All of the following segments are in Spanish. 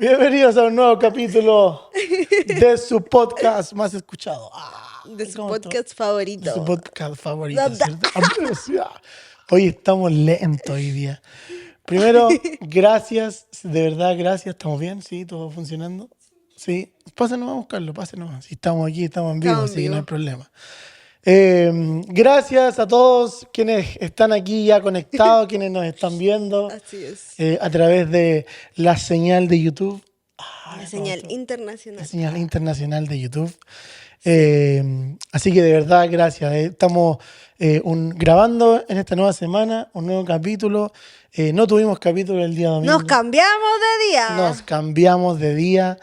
Bienvenidos a un nuevo capítulo de su podcast más escuchado. De su ¿cómo podcast De favorito. su podcast favorito, Da, da. ¿cierto? Hoy estamos lentos hoy día. Primero, gracias, de verdad, gracias. ¿Estamos bien? ¿Sí? ¿Todo funcionando? Sí. Pásenos a buscarlo, pásenos. Si estamos aquí, estamos en vivo, Estamos en así que no hay vivo. problema. Gracias a todos quienes están aquí ya conectados, quienes nos están viendo Así es. a través de la señal de YouTube. La señal La internacional. señal internacional de YouTube. Sí. Así que de verdad, gracias. Estamos grabando en esta nueva semana un nuevo capítulo. No tuvimos capítulo el día domingo. Nos cambiamos de día. Nos cambiamos de día.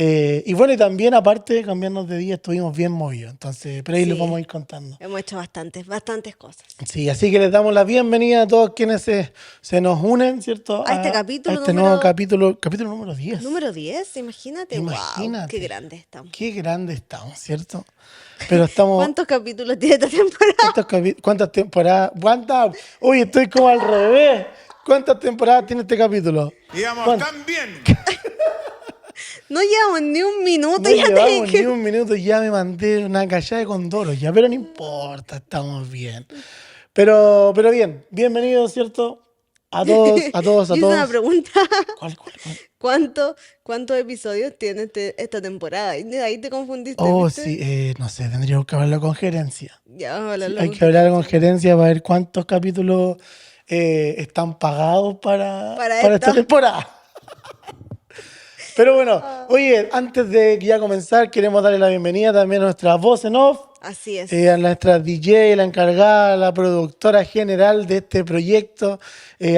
Y bueno, y también aparte de cambiarnos de día, estuvimos bien movidos. Entonces, pero ahí les Sí. vamos a ir contando. Hemos hecho bastantes cosas. Sí, así que les damos la bienvenida a todos quienes se nos unen, ¿cierto? A este capítulo a este número- nuevo capítulo número 10. Número 10, imagínate. Imagínate. Wow, qué grande estamos. Qué grande estamos, ¿cierto? Pero estamos... ¿Cuántos capítulos tiene esta temporada? ¿Cuántas temporadas? Uy, estoy como al revés. ¿Cuántas temporadas tiene este capítulo? Íbamos tan bien. No llevamos ni un minuto. No Ya te llevamos dije. ni un minuto y ya me mandé una callada de condoros ya, pero no importa, estamos bien. Pero bien, bienvenidos, ¿cierto? A todos. Hice una pregunta. ¿Cuál? ¿Cuántos episodios tiene esta temporada? Y de ahí te confundiste, Oh, ¿viste? sí, no sé, tendríamos que hablarlo con gerencia. Ya vamos a Sí, hablarlo hay con que hablar con gerencia. gerencia para ver cuántos capítulos están pagados para Para esta esto. temporada. Pero bueno, oye, antes de ya comenzar, queremos darle la bienvenida también a nuestra voz en off, Así es. a nuestra DJ, la encargada, la productora general de este proyecto,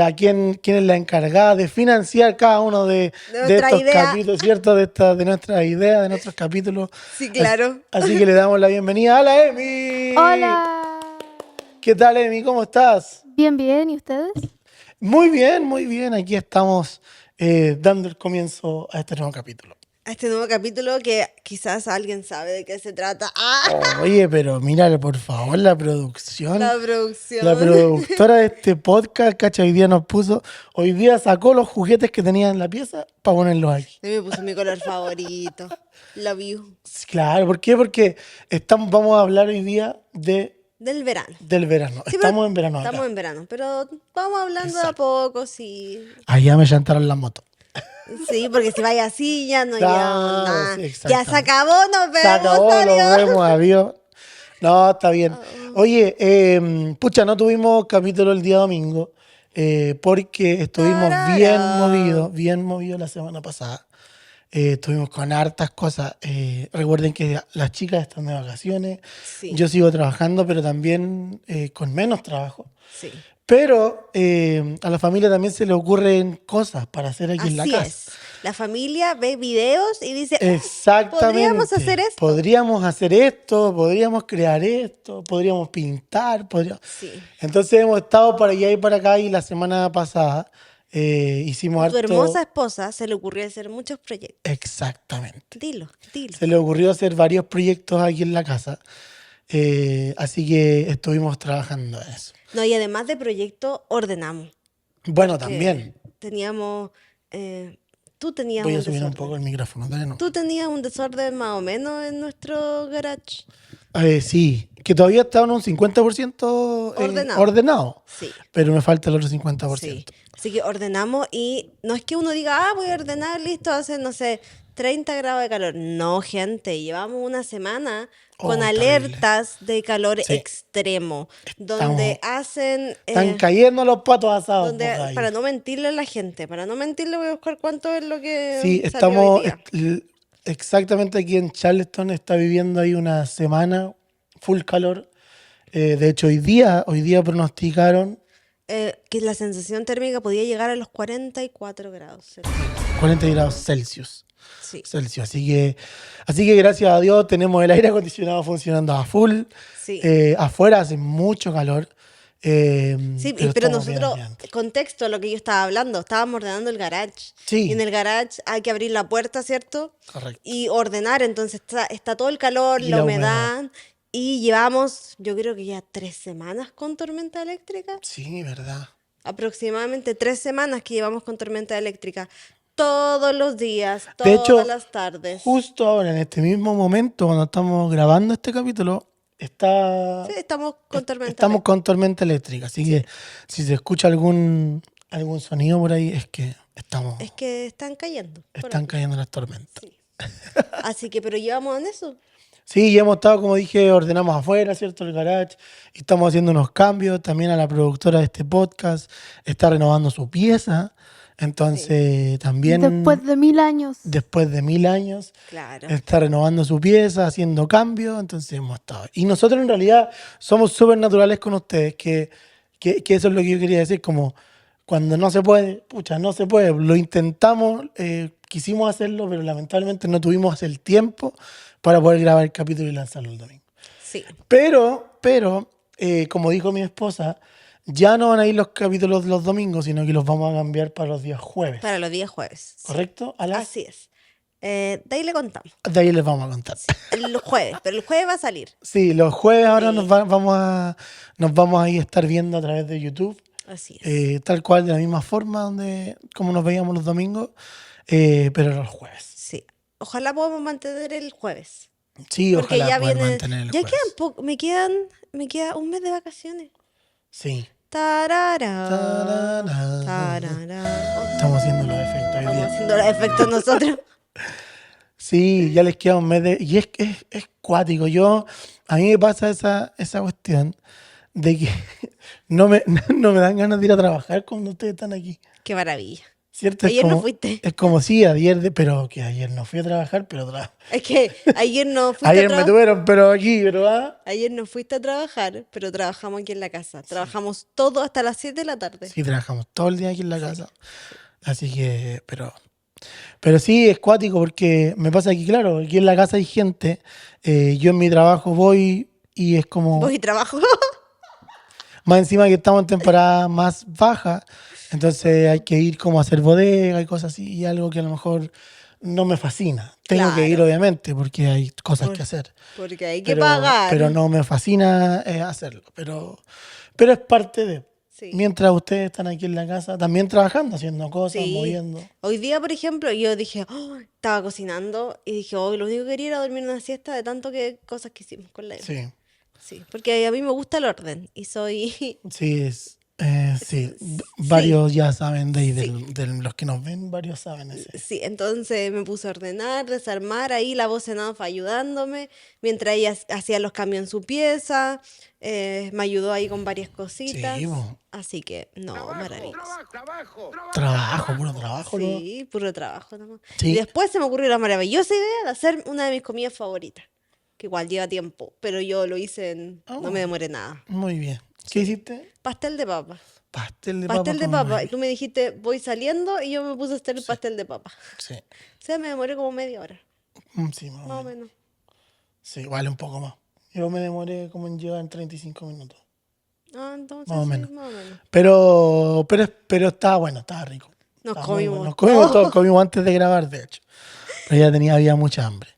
a quien es la encargada de financiar cada uno de nuestra estos idea. capítulos, ¿cierto? De nuestras ideas, de nuestros capítulos. Sí, claro. Así que le damos la bienvenida a la Emi. Hola. ¿Qué tal, Emi? ¿Cómo estás? Bien, bien. ¿Y ustedes? Muy bien, muy bien. Aquí estamos dando el comienzo a este nuevo capítulo. A este nuevo capítulo que quizás alguien sabe de qué se trata. ¡Ah! Oye, pero mira, por favor, la producción. La producción. La productora de este podcast, cacha, hoy día nos puso, hoy día sacó los juguetes que tenía en la pieza para ponerlos aquí. A mí me puso mi color favorito. Love you. Sí, claro, ¿por qué? Porque vamos a hablar hoy día Del verano. del verano. Sí, Estamos pero en verano acá. Estamos en verano, pero vamos hablando de a Exacto. poco, sí. Allá me chantaron la moto. Sí, porque si vaya así ya no Claro, llevamos nada. sí, Ya exactamente. se acabó, nos vemos, Se acabó, adiós. nos vemos, adiós. No, está bien. Oye, pucha, no tuvimos capítulo el día domingo porque estuvimos Tarara. bien movidos la semana pasada. Estuvimos con hartas cosas. Recuerden que las chicas están de vacaciones. Sí. Yo sigo trabajando, pero también con menos trabajo. Sí. Pero a la familia también se le ocurren cosas para hacer aquí en la Así casa. es. La familia ve videos y dice, Exactamente. podríamos hacer esto. Podríamos hacer esto, podríamos crear esto, podríamos pintar. Sí. Entonces hemos estado para allá y para acá y la semana pasada hicimos A tu harto. hermosa esposa se le ocurrió hacer muchos proyectos. Exactamente. Dilo. Se le ocurrió hacer varios proyectos aquí en la casa. Así que estuvimos trabajando en eso. No, y además de proyectos, ordenamos. Bueno, Que también. teníamos, tú tenías Voy a un subir un desorden. poco el micrófono. Dale, no. Tú tenías un desorden más o menos en nuestro garage. Sí, que todavía está en un 50% ordenado. Sí. Pero me falta el otro 50%. Sí. Así que ordenamos y no es que uno diga, voy a ordenar, listo, hace, no sé, 30 grados de calor. No, gente, llevamos una semana con terrible. alertas de calor Sí. extremo, donde hacen... Están cayendo los patos asados. donde, por ahí. para no mentirle a la gente, para no mentirle voy a buscar cuánto es lo que Sí, salió estamos hoy día. exactamente aquí en Charleston, está viviendo ahí una semana full calor. De hecho, hoy día pronosticaron Que la sensación térmica podía llegar a los 44 grados Celsius. 40 grados Celsius. Sí, Así que gracias a Dios tenemos el aire acondicionado funcionando a full. sí. Afuera hace mucho calor. Sí, pero estamos bien nosotros, aquí adentro. contexto a lo que yo estaba hablando, estábamos ordenando el garage. Sí. Y en el garage hay que abrir la puerta, ¿cierto? Correcto. Y ordenar, entonces está todo el calor, Y la la humedad. Y llevamos, yo creo que ya 3 semanas con tormenta eléctrica. Sí, verdad. Aproximadamente 3 semanas que llevamos con tormenta eléctrica. todos los días, De hecho, todas las tardes. justo ahora, en este mismo momento, cuando estamos grabando este capítulo, Sí, estamos con tormenta estamos eléctrica. con tormenta eléctrica. Así que si se escucha algún sonido por ahí, es que Es que están cayendo por están aquí. cayendo las tormentas. Sí. Así que, pero llevamos en eso. Sí, ya hemos estado, como dije, ordenamos afuera, ¿cierto? El garage. Y estamos haciendo unos cambios. También a la productora de este podcast está renovando su pieza. Entonces, también Después de 1000 años. después de 1000 años, Claro. está renovando su pieza, haciendo cambios. Entonces, hemos estado. Y nosotros, en realidad, somos súper naturales con ustedes. Que eso es lo que yo quería decir. Como cuando no se puede, pucha, no se puede. Lo intentamos, quisimos hacerlo, pero lamentablemente no tuvimos el tiempo para poder grabar el capítulo y lanzarlo el domingo. Sí. Pero, como dijo mi esposa, ya no van a ir los capítulos los domingos, sino que los vamos a cambiar para los días jueves. Para los días jueves. Sí. ¿Correcto? Así es. De ahí le contamos. De ahí les vamos a contar. El jueves, pero el jueves va a salir. Sí, los jueves ahora Sí. nos vamos a ir a estar viendo a través de YouTube, Así es. tal cual, de la misma forma como nos veíamos los domingos, pero los jueves. Sí. Ojalá podamos mantener el jueves. Sí, Porque ojalá ya poder viene. mantener el Ya jueves. quedan poco. Me queda un mes de vacaciones. Sí. Tarara. Tarara. Tarara. Estamos haciendo los efectos hoy Estamos día. haciendo los efectos nosotros. Sí, ya les queda un mes de... Y es cuático. A mí me pasa esa cuestión de que no me dan ganas de ir a trabajar cuando ustedes están aquí. Qué maravilla. ¿Cierto? Ayer no fuiste. Es como sí, pero que ayer no fui a trabajar, pero Es que ayer no fuiste ayer a me trabajar. tuvieron, pero aquí, pero Ayer no fuiste a trabajar, pero trabajamos aquí en la casa. Trabajamos todo hasta las 7 de la tarde. sí, trabajamos todo el día aquí en la casa. Así que, pero sí, es cuático porque me pasa aquí, claro, aquí en la casa hay gente, yo en mi trabajo voy y es como... Voy y trabajo. Más encima que estamos en temporada más baja, entonces hay que ir como a hacer bodega y cosas así, y algo que a lo mejor no me fascina. Tengo que ir, Claro. obviamente, porque hay cosas Por- que hacer. Porque hay que Pero, pagar. pero no me fascina hacerlo. Pero es parte de... Sí. Mientras ustedes están aquí en la casa, también trabajando, haciendo cosas, Sí. moviendo. Hoy día, por ejemplo, yo dije, "Oh", estaba cocinando y dije, hoy lo único que quería era dormir una siesta de tanto que cosas que hicimos con la Emi. Sí, Sí, porque a mí me gusta el orden y soy... sí, sí. Sí. Varios ya saben de ahí, Sí. de los que nos ven, varios saben ese. Sí, entonces me puse a ordenar, desarmar, ahí la voz en off ayudándome, mientras ella hacía los cambios en su pieza, me ayudó ahí con varias cositas, Sí, po. así que, no, maravilloso. Trabajo, puro trabajo, ¿no? Sí, puro trabajo nomás. Sí. Y después se me ocurrió la maravillosa idea de hacer una de mis comidas favoritas, que igual lleva tiempo, pero yo lo hice no me demoré nada. Muy bien. ¿Qué hiciste? Pastel de papa. Pastel de Pastel de papa. con papa. Y maíz. tú me dijiste, voy saliendo y yo me puse a hacer el pastel de papa. Sí. O sea, me demoré como media hora, Sí, más o más o menos. menos. Sí, vale un poco más. Yo me demoré como en llegar en 35 minutos. Ah, entonces Más o sí, menos. más o menos. Pero estaba bueno, estaba rico. Nos Estaba muy bueno. comimos Nos comimos todo. todo, comimos antes de grabar, de hecho. Pero ya había mucha hambre.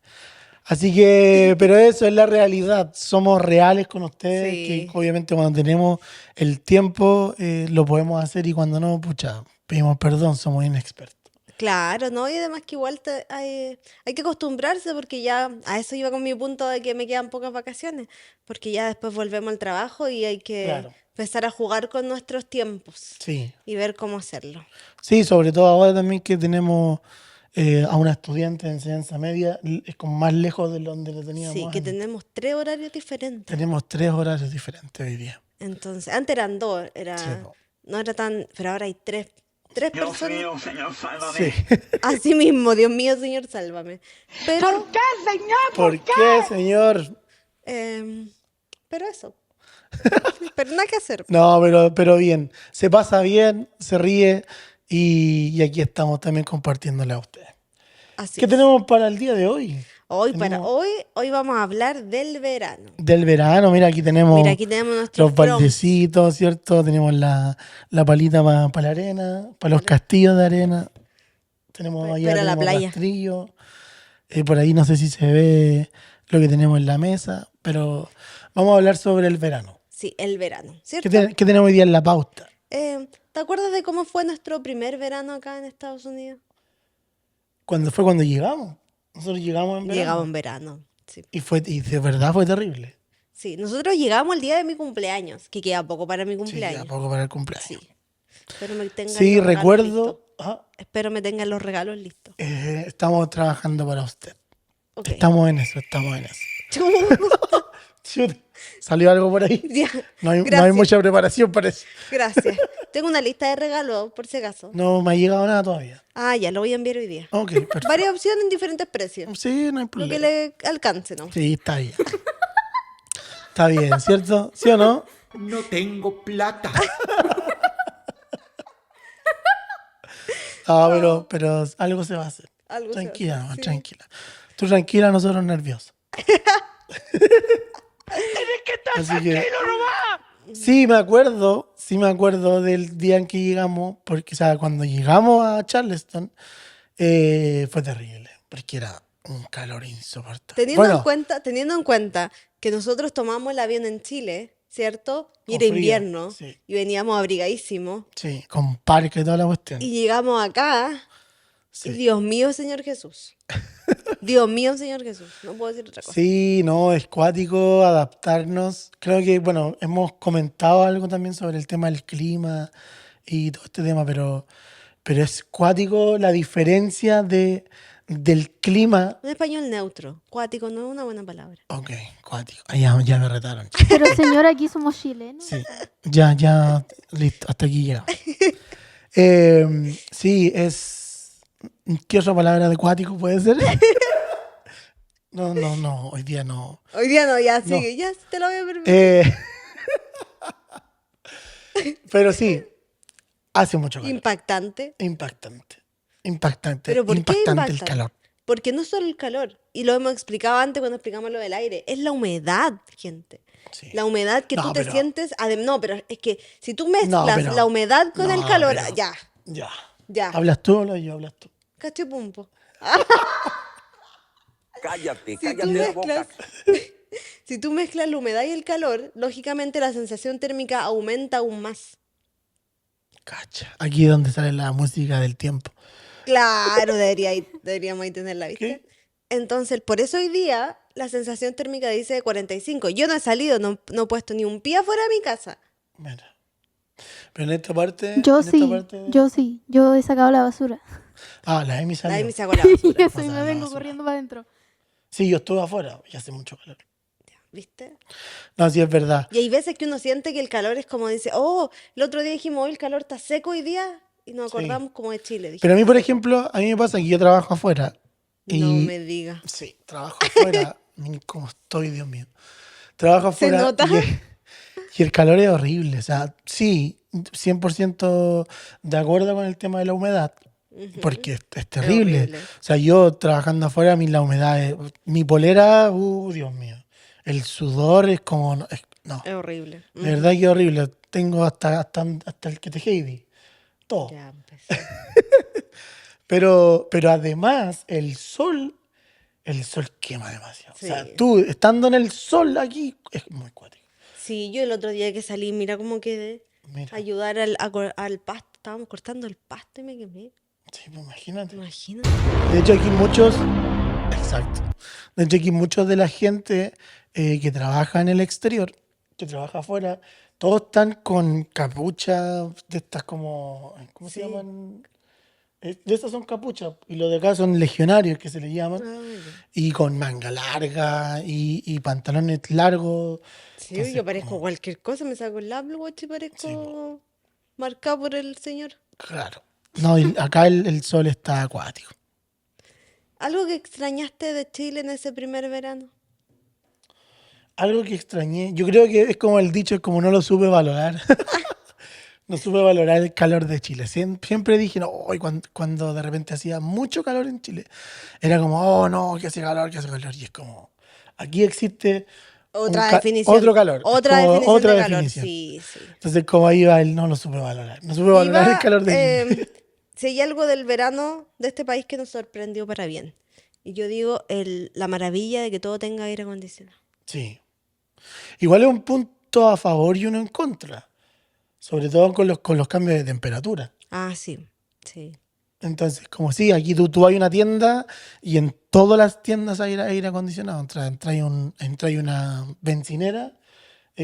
Así que, pero eso es la realidad. Somos reales con ustedes, Sí. que obviamente cuando tenemos el tiempo lo podemos hacer y cuando no, pucha, pedimos perdón, somos inexpertos. Claro, ¿no? Y además que igual hay que acostumbrarse porque ya a eso iba con mi punto de que me quedan pocas vacaciones, porque ya después volvemos al trabajo y hay que Claro. empezar a jugar con nuestros tiempos Sí. y ver cómo hacerlo. Sí, sobre todo ahora también que tenemos a una estudiante de enseñanza media, es como más lejos de donde lo teníamos Sí, que antes. tenemos 3 horarios diferentes. Tenemos 3 horarios diferentes hoy día. Entonces, antes eran 2, Sí, po. no era tan, pero ahora hay 3 personas. Señor, sálvame. Sí. Así mismo, Dios mío, Señor, sálvame. Pero, ¿Por qué, señor? pero eso. Pero nada que hacer. No, pero bien. Se pasa bien, se ríe y aquí estamos también compartiéndole a ustedes. Así ¿Qué es. tenemos para el día de hoy? Para hoy vamos a hablar del verano. Del verano, mira, aquí tenemos Mira, aquí tenemos nuestros los baldecitos, ¿cierto? Tenemos la palita para la arena, para los castillos de arena. Tenemos allá Para la tenemos playa. rastrillo. Por ahí no sé si se ve lo que tenemos en la mesa, pero vamos a hablar sobre el verano. Sí, el verano, ¿cierto? ¿Qué tenemos hoy día en la pauta? ¿Te acuerdas de cómo fue nuestro primer verano acá en Estados Unidos? Cuando llegamos. Nosotros llegamos en verano. Llegamos en verano. Sí. Y de verdad fue terrible. Sí, nosotros llegamos el día de mi cumpleaños, que queda poco para mi Sí, cumpleaños. a poco para el cumpleaños. Sí. Espero me tengan Sí, los regalos listos. recuerdo. Espero me tengan los regalos listos. Estamos trabajando para usted. Ok. Estamos en eso. Chuta, ¿salió algo por ahí? Ya, No hay gracias. mucha preparación, parece. Gracias. Tengo una lista de regalos, por si acaso. No me ha llegado nada todavía. Ah, ya, lo voy a enviar hoy día. Ok, perfecto. Varias opciones en diferentes precios. Sí, no hay Lo que problema. le alcance, ¿no? Sí, está bien. Está bien, ¿cierto? ¿Sí o no? No tengo plata. Pero algo se va a hacer. Algo se va a Tranquila, hacer, nomás, sí. tranquila. Tú tranquila, nosotros nerviosos. Así que, sí me acuerdo del día en que llegamos, porque, o sea, cuando llegamos a Charleston, fue terrible, porque era un calor insoportable. Teniendo en cuenta que nosotros tomamos el avión en Chile, ¿cierto? Y Con era frío, invierno sí. y veníamos abrigadísimos. Sí, con parque y toda la cuestión. Y llegamos acá Sí. y Dios mío, Señor Jesús. Dios mío, Señor Jesús. No puedo decir otra cosa. Sí, no, es cuático adaptarnos. Creo que, bueno, hemos comentado algo también sobre el tema del clima y todo este tema, pero es cuático la diferencia del clima. Un español neutro. Cuático no es una buena palabra. Ok, cuático. Ah, ya me retaron. Pero señora, aquí somos chilenos. Sí, ya, listo, hasta aquí llegamos. Sí, es... ¿Qué otra palabra de cuático puede ser? No, hoy día no. Hoy día no, ya No. sigue. Ya te lo voy a permitir. Pero sí, hace mucho calor. Impactante. Impactante. ¿Pero por qué Impactante el impactante? calor. Porque no es solo el calor, y lo hemos explicado antes cuando explicamos lo del aire, es la humedad, gente. Sí. La humedad que No, tú te pero- sientes. No, pero es que si tú No, mezclas pero- la humedad con el no, calor, pero- ya, Ya. ya. ¿Hablas tú o hablo yo? Hablas tú. Cachipumpo. Cállate, Si tú cállate la boca. mezclas, si tú mezclas la humedad y el calor, lógicamente la sensación térmica aumenta aún más. Cacha. Aquí es donde sale la música del tiempo. Claro, deberíamos ahí tenerla, ¿viste? ¿Qué? Entonces, por eso hoy día la sensación térmica dice 45. Yo no he salido, no he puesto ni un pie afuera de mi casa. Mira. Pero en esta parte. Yo en esta sí, parte de- yo sí. Yo he sacado la basura. La Emi salió. Ahí me sacó la basura, Y eso, y Pasar me la vengo basura. corriendo para adentro. Sí, yo estuve afuera y hace mucho calor. ¿viste? No, sí es verdad. Y hay veces que uno siente que el calor es como dice, oh, el otro día dijimos, hoy el calor está seco hoy día, y nos Sí. acordamos como de Chile. Pero a mí, por seco. ejemplo, a mí me pasa que yo trabajo afuera. Y No me diga. sí, trabajo afuera. Miren cómo estoy, Dios mío. Trabajo ¿Se afuera. nota? Y el calor es horrible. O sea, sí, 100% de acuerdo con el tema de la humedad. Porque es terrible. horrible. O sea, yo trabajando afuera, a mí la humedad es. Mi polera, Dios mío. El sudor es como. No, Es horrible. de verdad que es horrible. Tengo hasta el que te Heidi. Todo. Ya empecé. Pero además, el sol quema demasiado. O sea, Sí. tú estando en el sol aquí, es muy cuático. Sí, yo el otro día que salí, mira cómo quedé. Mira, Ayudar al pasto. Estábamos cortando el pasto y me quemé. sí, pues imagínate. Imagínate. De hecho, aquí muchos, exacto. De hecho, aquí muchos de la gente que trabaja en el exterior, que trabaja afuera, todos están con capuchas de estas como, ¿cómo se Sí. llaman? De estas son capuchas, y los de acá son legionarios que se les llaman, Ah, ya. y con manga larga y pantalones largos. Sí, Entonces, yo parezco como- cualquier cosa, me saco el Apple Watch y parezco Sí, marcado por el señor. Claro. No, y acá el sol está acuático. ¿Algo que extrañaste de Chile en ese primer verano? Algo que extrañé, yo creo que es como el dicho, es como no lo supe valorar. No supe valorar el calor de Chile. Siempre dije, no, hoy cuando de repente hacía mucho calor en Chile, era como, oh no, que hace calor, que hace calor. Y es como, aquí existe Otra un definición. otro calor. Es Otra como definición otra de calor. definición. Sí, sí. Entonces, como ahí va él, no lo supe valorar. No supe valorar el calor de Chile. Si hay algo del verano de este país que nos sorprendió para bien. Y yo digo la maravilla de que todo tenga aire acondicionado. Sí. Igual es un punto a favor y uno en contra. Sobre todo con los cambios de temperatura. Ah, sí, sí. Entonces, como sí, aquí tú vas a una tienda y en todas las tiendas hay aire acondicionado. Entra una bencinera,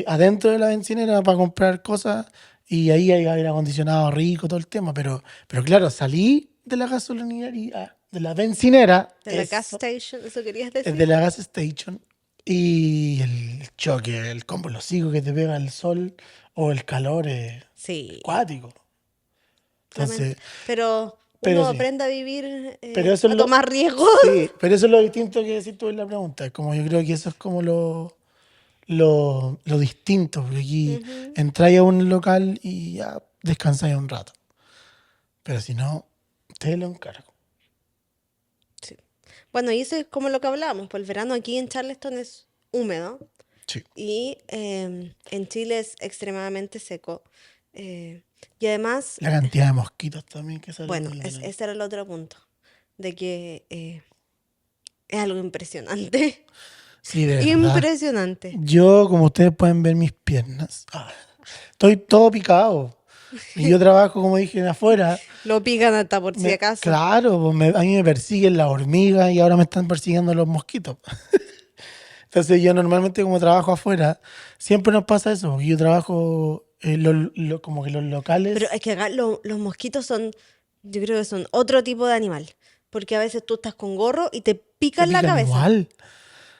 adentro de la bencinera para comprar cosas y ahí hay aire acondicionado rico, todo el tema. Pero claro, salí de la gasolinería, de la bencinera, De la gas eso, station, ¿eso querías de decir? la gas station y el choque, el combo, los higos que te pega el sol o el calor es Sí, cuático. Entonces, pero pero uno sí. aprende a vivir, Pero eso a es lo, tomar riesgos. sí, pero eso es lo distinto que decís tú en la pregunta. Es como yo creo que eso es como lo distinto, porque aquí Ujú. entráis a un local y ya descansáis un rato. Pero si no, te lo encargo. Sí. Bueno, y eso es como lo que hablábamos, pues el verano aquí en Charleston es húmedo Sí. y en Chile es extremadamente seco. Y además, La cantidad de mosquitos también que salen bueno, en el verano. ese era el otro punto, de que es algo impresionante. Sí, de verdad. Impresionante. Yo, como ustedes pueden ver mis piernas, estoy todo picado. Y yo trabajo, como dije, afuera. Lo pican hasta por si acaso. Claro, pues a mí me persiguen las hormigas y ahora me están persiguiendo los mosquitos. Entonces yo normalmente como trabajo afuera, siempre nos pasa eso, porque yo trabajo como que los locales Pero es que acá los mosquitos son, yo creo que son otro tipo de animal. Porque a veces tú estás con gorro y te te pican la pican cabeza. igual.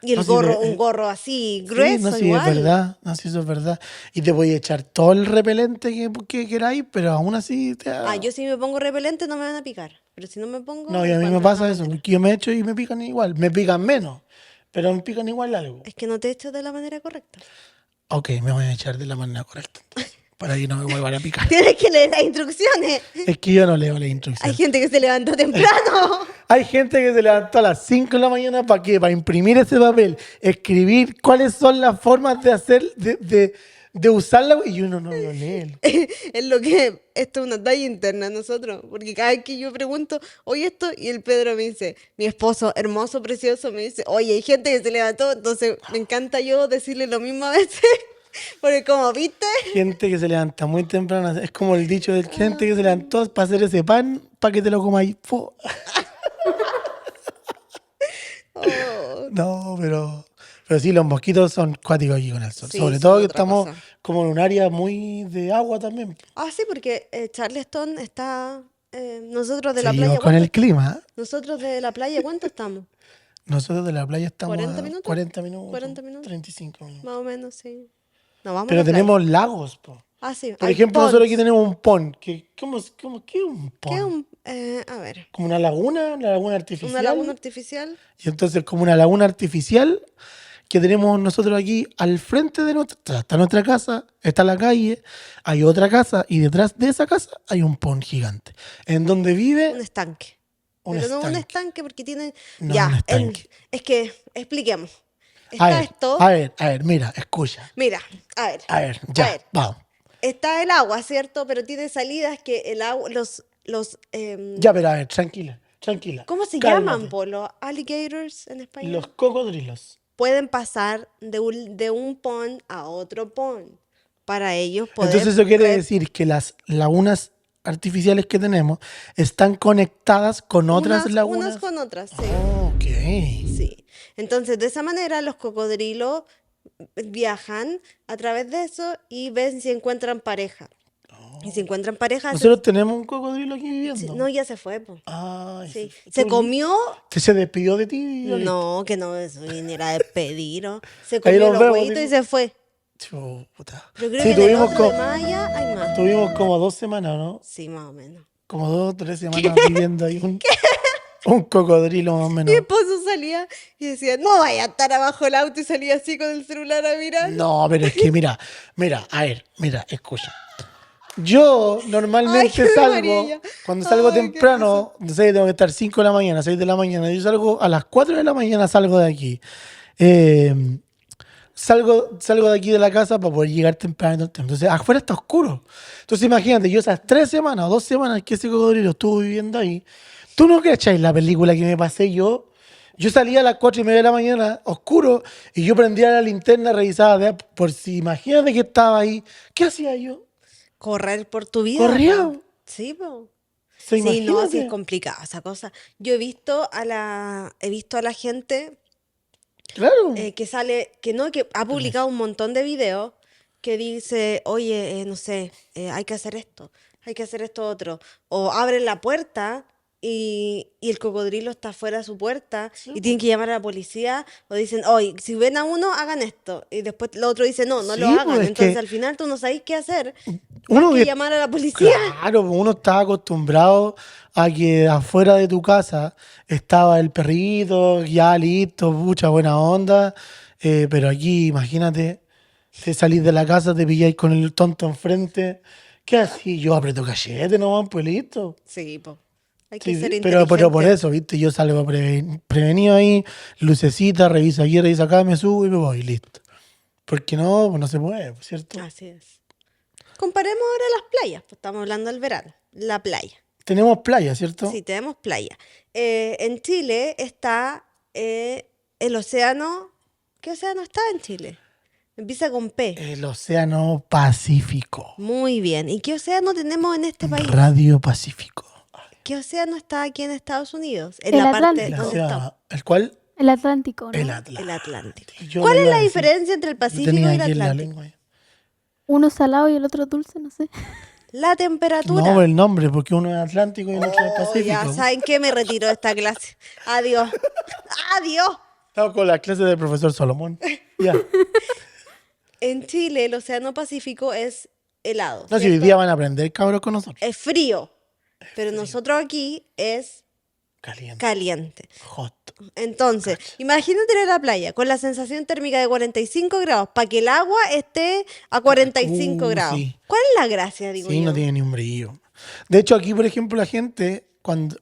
Y el No, sí, gorro, un gorro así sí, grueso no, sí, es igual. verdad, no, sí, eso es verdad. Y te voy a echar todo el repelente que queráis, pero aún así te Ah, yo si me pongo repelente no me van a picar. Pero si no me pongo, No, y a mí me encuentro pasa una eso, manera. porque yo me echo y me pican igual. Me pican menos, pero me pican igual algo. Es que no te echas de la manera correcta. Ok, me voy a echar de la manera correcta, entonces, para que no me vuelvan a picar. Tienes que leer las instrucciones. Es que yo no leo las Hay instrucciones. gente que se levantó temprano. Hay gente que se levantó a las 5 de la mañana ¿para qué? Para imprimir ese papel, escribir cuáles son las formas de hacer, de usarla y uno no lo lee. Es lo que, esto es una talla interna a nosotros, porque cada vez que yo pregunto, oye esto, y el Pedro me dice, mi esposo, hermoso, precioso, me dice, oye, hay gente que se levantó, entonces me encanta yo decirle lo mismo a veces, porque como viste, Gente que se levanta muy temprano, es como el dicho de gente que se levantó para hacer ese pan para que te lo comáis. oh, No, pero sí, los mosquitos son cuáticos aquí con el sol. sí, Sobre son todo que otra estamos cosa. como en un área muy de agua también. Sí, porque Charleston está, nosotros de la Seguimos playa, con el clima. nosotros de la playa, ¿cuánto estamos? Nosotros de la playa estamos 40 a minutos, 40 minutos, 40 minutos, 35 minutos. más o menos, sí. Nos vamos a Pero la playa. tenemos lagos, po. Sí, Por hay ejemplo, nosotros aquí ponds. tenemos un pond. ¿Qué es un ¿Qué es pond? a ver, Como una laguna una artificial. laguna artificial? Y entonces como una laguna artificial que tenemos nosotros aquí al frente de está nuestra casa, está la calle, hay otra casa y detrás de esa casa hay un pond gigante. En donde Un vive estanque. un Pero no un estanque. estanque porque tiene... No, ya, un estanque. es que, expliquemos. A Está ver, esto, a ver, mira, escucha. mira, a ver, Ya, a ver. vamos. Está el agua, ¿cierto? Pero tiene salidas que el agua, Ya, pero a ver, tranquila, tranquila. ¿cómo se Cálmate. llaman, Polo? Alligators en español. Los cocodrilos. Pueden pasar de un pond a otro pond para ellos poder... Entonces eso quiere decir que las lagunas artificiales que tenemos están conectadas con otras lagunas. Unas con otras, sí. Ok. Sí. Entonces, de esa manera, los cocodrilos viajan a través de eso y ven si encuentran pareja. Y si encuentran pareja, Nosotros tenemos un cocodrilo aquí sí, viviendo. no, ya se fue, po. Ay, Sí. fue. Se comió. Que se despidió de ti. Lolita. No, que no eso viniera a despedir. ¿No? Se Ahí comió nos los vemos, huevitos y digo. se fue. Chuta. Pero creo Sí, que en el tuvimos, otro de Maya hay más. tuvimos como 2 semanas, ¿no? Sí, más o menos. Como 2 o 3 semanas viviendo ahí un cocodrilo más o menos. Mi esposo salía y decía, no vaya a estar abajo el auto y salía así con el celular a mirar. No, pero es que mira, a ver, escucha. Yo Ay, normalmente qué salgo, amarilla. cuando salgo Ay, qué temprano, no sé, tengo que estar 5 de la mañana, 6 de la mañana, yo salgo a las 4 de la mañana, salgo de aquí. Salgo de aquí de la casa para poder llegar temprano. Entonces, afuera está oscuro. Entonces, imagínate, yo esas 3 semanas o 2 semanas que ese cocodrilo estuvo viviendo ahí, ¿tú no cacháis la película que me pasé yo? Yo salía a las 4:30 de la mañana, oscuro, y yo prendía la linterna, revisaba por si imagínate que estaba ahí. ¿Qué hacía yo? Correr por tu vida. Corría. Po. Sí, po. Se Sí, no, sí imagínate. es complicada esa cosa. Yo he visto a la gente Claro. que sale, que ha publicado un montón de videos que dice, oye, no sé, hay que hacer esto otro. O abren la puerta y el cocodrilo está fuera de su puerta y tienen que llamar a la policía o dicen, oye, si ven a uno, hagan esto. Y después el otro dice, no, no lo Sí, pues, hagan. es Entonces que al final tú no sabes qué hacer más uno que que llamar a la policía. Claro, pues uno estaba acostumbrado a que afuera de tu casa estaba el perrito, ya listo, mucha buena onda. Pero aquí, imagínate, te salís de la casa, te pilláis con el tonto enfrente. ¿Qué así? Yo aprieto cachete nomás, pues listo. Sí, pues. Hay que Sí, ser sí, pero por inteligente. eso, ¿viste? Yo salgo prevenido ahí, lucecita, reviso aquí, reviso acá, me subo y me voy, listo. Porque no, pues no se puede, ¿cierto? Así es. Comparemos ahora las playas, pues estamos hablando del verano, la playa. Tenemos playa, ¿cierto? Sí, tenemos playa. En Chile está el océano. ¿Qué océano está en Chile? Empieza con P. El Océano Pacífico. Muy bien. ¿Y qué océano tenemos en este país? Radio Pacífico. ¿Qué océano está aquí en Estados Unidos? En El la parte Atlántico. El, donde estamos. ¿El cuál? El Atlántico, ¿no? El El Atlántico. Atlántico. Yo ¿Cuál lo es iba a la decir. diferencia entre el Yo Pacífico tenía y el aquí en la Atlántico? lengua. Uno salado y el otro dulce, no sé. La temperatura. No, el nombre, porque uno es Atlántico y el otro es Oh, ya Pacífico. saben que me retiro de esta clase. Adiós. Adiós. Estamos con la clase del profesor Solomón. Ya. En Chile el océano Pacífico es helado, No, si hoy ¿cierto? día van a aprender, cabros, con nosotros. Es frío, pero nosotros aquí es Caliente. caliente. Hot. Entonces, imagínate ir a la playa con la sensación térmica de 45 grados para que el agua esté a 45 grados. sí. ¿Cuál es la gracia, digo Sí, yo? no tiene ni un brillo. De hecho, aquí, por ejemplo, la gente,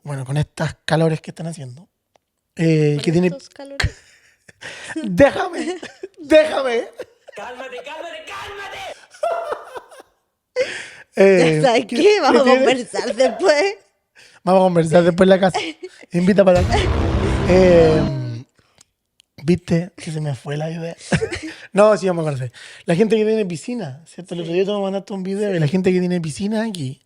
bueno, con estas calores que están haciendo, Con que tiene... estos calores. Déjame, déjame. Cálmate, cálmate, cálmate. ¿Sabes ¿qué- qué? Vamos a qué tiene? conversar después. Vamos a conversar después en la casa. Invita para acá. ¿Viste? Que se me fue la idea. No, sí, vamos a conocer. La gente que tiene piscina, ¿cierto? El otro día tú me mandaste un video y la gente que tiene piscina aquí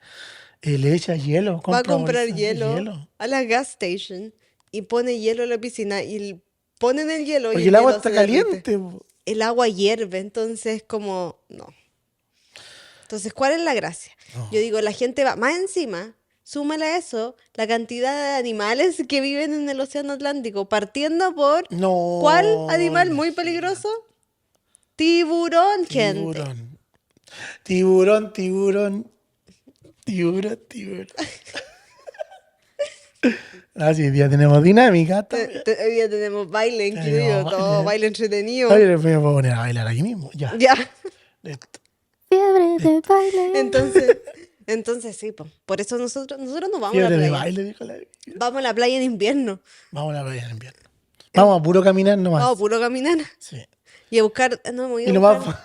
le echa hielo. Va a compra comprar bolsas de hielo a la gas station y pone hielo en la piscina y ponen el hielo y Porque el agua hielo está se derrite. caliente. Po. El agua hierve, entonces como, no. Entonces, ¿cuál es la gracia? Yo digo, la gente va, más encima, súmale a eso la cantidad de animales que viven en el océano Atlántico, partiendo por, No. ¿cuál animal muy peligroso? Tiburón, gente. Tiburón. Tiburón. Así, hoy día tenemos dinámica. también. Hoy día tenemos baile incluido, Tenemos todo baile. baile entretenido. Oye, me voy a poner a bailar aquí mismo. Ya. Ya. Listo. Fiebre de baile. Entonces sí, po. Por eso nosotros no vamos a Fiebre la de playa. baile, dijo la. Vamos a la playa en invierno. Vamos a la playa en invierno. Vamos a puro caminar nomás. Vamos a puro caminar. Sí. Y a buscar, no hemos ido Y a lo buscar. más,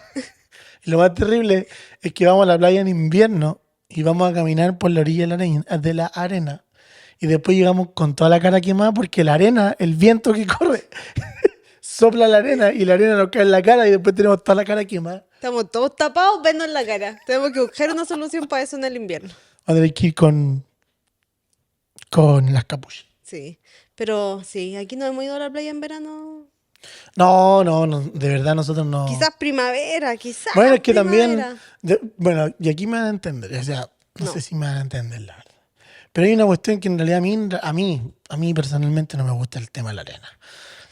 y lo más terrible es que vamos a la playa en invierno y vamos a caminar por la orilla de la arena. Y después llegamos con toda la cara quemada porque la arena, el viento que corre, sopla la arena y la arena nos cae en la cara y después tenemos toda la cara quemada. Estamos todos tapados, vernos en la cara. Tenemos que buscar una solución para eso en el invierno. Vamos a tener que ir con las capuchas. Sí. Pero sí, aquí no hemos ido a la playa en verano. No, de verdad nosotros no. Quizás primavera, quizás. Bueno, es que primavera. también, bueno, y aquí me van a entender, o sea, no No. sé si me van a entender la verdad. Pero hay una cuestión que en realidad a mí personalmente no me gusta el tema de la arena.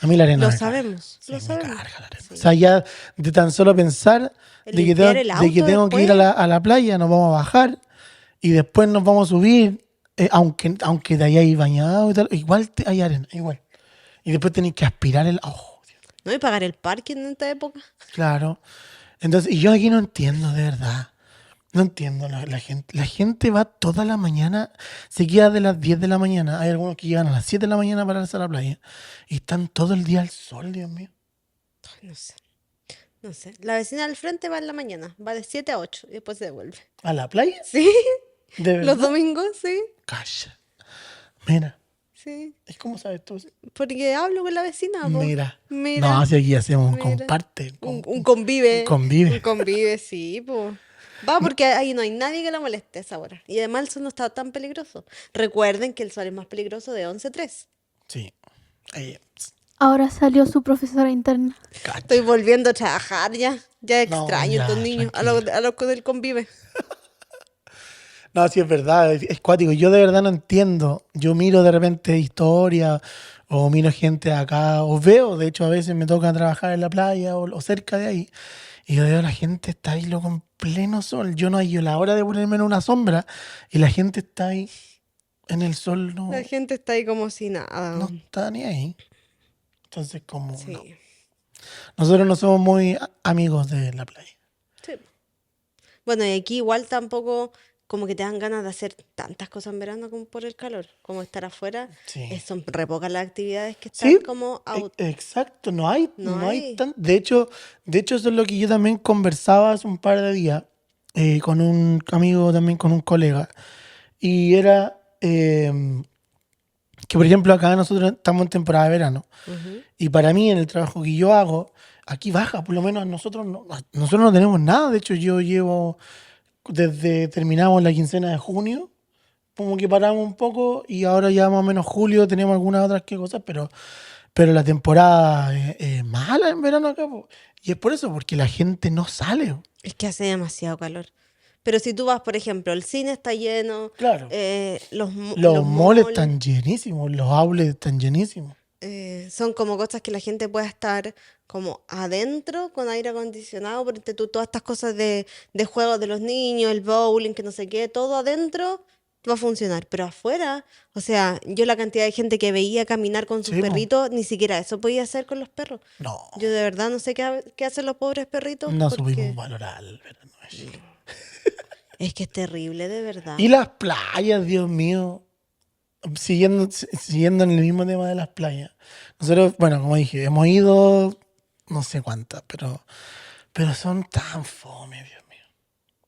A mí la arena Lo me carga. sabemos, Sí, lo me sabemos. carga la arena. Sí. O sea, ya de tan solo pensar El de que limpiar tengo, el de que auto tengo que ir después. a la playa, nos vamos a bajar y después nos vamos a subir, aunque te hayáis bañado y tal, igual hay arena, igual. Y después tenéis que aspirar el... Oh, Dios. ¿No? Y pagar el parking en esta época. Claro. Entonces, y yo aquí no entiendo, de verdad. No entiendo la gente. La gente va toda la mañana, se queda de las 10 de la mañana. Hay algunos que llegan a las 7 de la mañana para irse a la playa. Y están todo el día al sol, Dios mío. Ay, no sé. No sé. La vecina del frente va en la mañana. Va de 7 a 8 y después se devuelve. ¿A la playa? Sí. ¿De Los verdad? domingos, sí. Calla. Mira, Sí. ¿es cómo sabes tú? Porque hablo con la vecina, po. Mira. Mira. No, si aquí hacemos un Mira. comparte. Un convive. Un convive. Un convive, sí, pues. Va porque ahí no hay nadie que la moleste a esa hora. Y además el sol no está tan peligroso. Recuerden que el sol es más peligroso de 11 a 3. Sí. Ahí, Ahora salió su profesora interna. cacha. Estoy volviendo a trabajar ya. Ya No, extraño a ya, estos niños, tranquila. a los con el convive. No, sí es verdad, es cuático. Yo de verdad no entiendo. Yo miro de repente historia o miro gente acá, o veo, de hecho a veces me toca trabajar en la playa o cerca de ahí, y yo veo a la gente está ahí loco en pleno sol. Yo no hay la hora de ponerme en una sombra y la gente está ahí en el sol, no, La gente está ahí como si nada. no está ni ahí. Entonces, como Sí. no. Nosotros no somos muy amigos de la playa. Sí. Bueno, y aquí igual tampoco como que te dan ganas de hacer tantas cosas en verano como por el calor, como estar afuera. Sí. Son re pocas las actividades que están Sí, como out. exacto, no hay, No no hay hay. tan. De hecho, eso es lo que yo también conversaba hace un par de días con un amigo, también con un colega. Y era que, por ejemplo, acá nosotros estamos en temporada de verano. Ujú. Y para mí, en el trabajo que yo hago, aquí baja, por lo menos nosotros no tenemos nada. De hecho, yo llevo, desde terminamos la quincena de junio, como que paramos un poco y ahora ya más o menos julio tenemos algunas otras que cosas, pero la temporada es mala en verano acá, po. Y es por eso, porque la gente no sale, po. Es que hace demasiado calor. Pero si tú vas, por ejemplo, el cine está lleno, Claro. los Los malls malls, están llenísimos, los outlets están llenísimos. son como cosas que la gente puede estar como adentro con aire acondicionado, porque tú todas estas cosas de juegos de los niños, el bowling, que no sé qué, todo adentro va a funcionar, pero afuera, o sea, yo la cantidad de gente que veía caminar con sus Sí, po. perritos, ni siquiera eso podía hacer con los perros. No, Yo de verdad no sé qué hacen los pobres perritos, no porque supimos valorar el verano de Chile. es que es terrible, de verdad. Y las playas, Dios mío, siguiendo en el mismo tema de las playas. Nosotros, bueno, como dije, hemos ido no sé cuántas, pero son tan fome, Dios mío.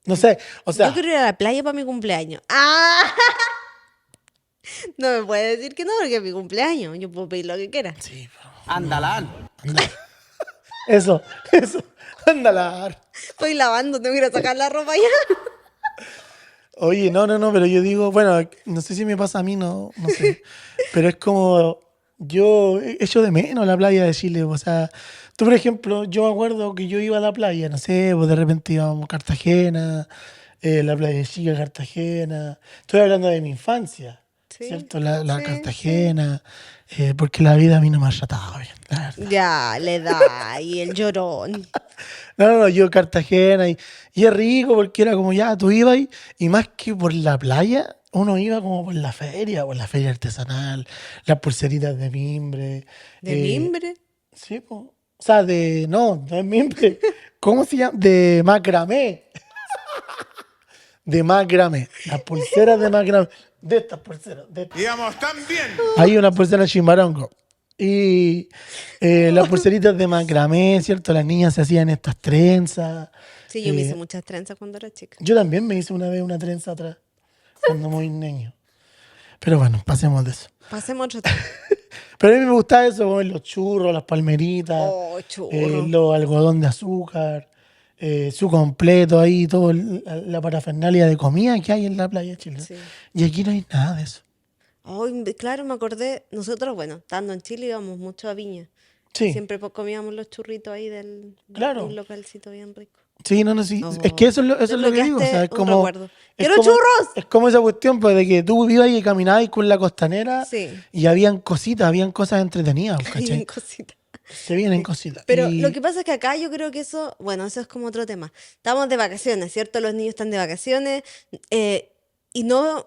No sé, o sea, Yo quiero ir a la playa para mi cumpleaños. ¡Ah! No me puede decir que no, porque es mi cumpleaños. Yo puedo pedir lo que quiera. sí, pero Andalán. eso, ándala. Estoy lavando, tengo que ir a sacar la ropa ya. Oye, no, pero yo digo, bueno, no sé si me pasa a mí, no sé. Pero es como, yo echo de menos la playa de Chile. O sea, tú, por ejemplo, yo me acuerdo que yo iba a la playa, no sé, pues de repente íbamos a Cartagena, la playa de Chica, Cartagena. Estoy hablando de mi infancia, Sí, ¿cierto? La sí, Cartagena, porque la vida a mí no me ha tratado bien, la verdad. Ya, le da. Y el llorón. No, yo Cartagena y es rico porque era como ya, tú ibas y más que por la playa, uno iba como por la feria artesanal, las pulseritas de mimbre. ¿De mimbre? Sí, po. O sea, no es mimbre. ¿Cómo se llama? De macramé. De macramé. Las pulseras de macramé. De estas pulseras. Íbamos tan bien. Hay una pulsera chimbarongo. Y las pulseritas de macramé, ¿cierto? Las niñas se hacían estas trenzas. Sí, yo me Eh, hice muchas trenzas cuando era chica. Yo también me hice una vez una trenza atrás, cuando muy niño. Pero bueno, pasemos de eso. Pasemos otro tema. Pero a mí me gustaba eso, comer los churros, las palmeritas, Oh, churro. los algodón de azúcar, su completo ahí, todo la parafernalia de comida que hay en la playa de Chile. Sí. Y aquí no hay nada de eso. Ay, claro, me acordé. Nosotros, bueno, estando en Chile íbamos mucho a Viña. Sí, Siempre comíamos los churritos ahí Claro. un localcito bien rico. sí, no, sí. Oh, Es que eso es lo que digo. O sea, desbloqueaste es un como. recuerdo. Es ¡Quiero como, churros! es como esa cuestión, pues, de que tú ibas y caminabas con la costanera Sí. y habían cositas, habían cosas entretenidas, Bien ¿cachai? cosita. Se vienen cositas. Pero Y- lo que pasa es que acá yo creo que eso, bueno, eso es como otro tema. Estamos de vacaciones, ¿cierto? Los niños están de vacaciones y no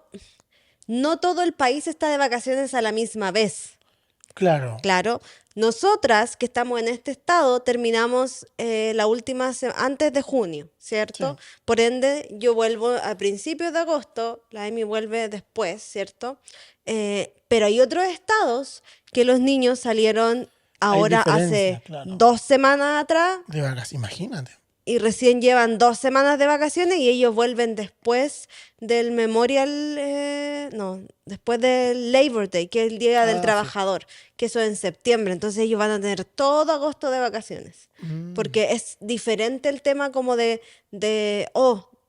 todo el país está de vacaciones a la misma vez. Claro. Claro, nosotras que estamos en este estado terminamos la última antes de junio, ¿cierto? Sí. Por ende, yo vuelvo a principios de agosto, la Emi vuelve después, ¿cierto? Pero hay otros estados que los niños salieron ahora diferencias, hace claro. 2 semanas atrás De vacaciones, imagínate. y recién llevan 2 semanas de vacaciones y ellos vuelven después del Memorial, no, después del Labor Day, que es el Día del Ah, sí. Trabajador, que eso es en septiembre. Entonces ellos van a tener todo agosto de vacaciones. Mm. Porque es diferente el tema como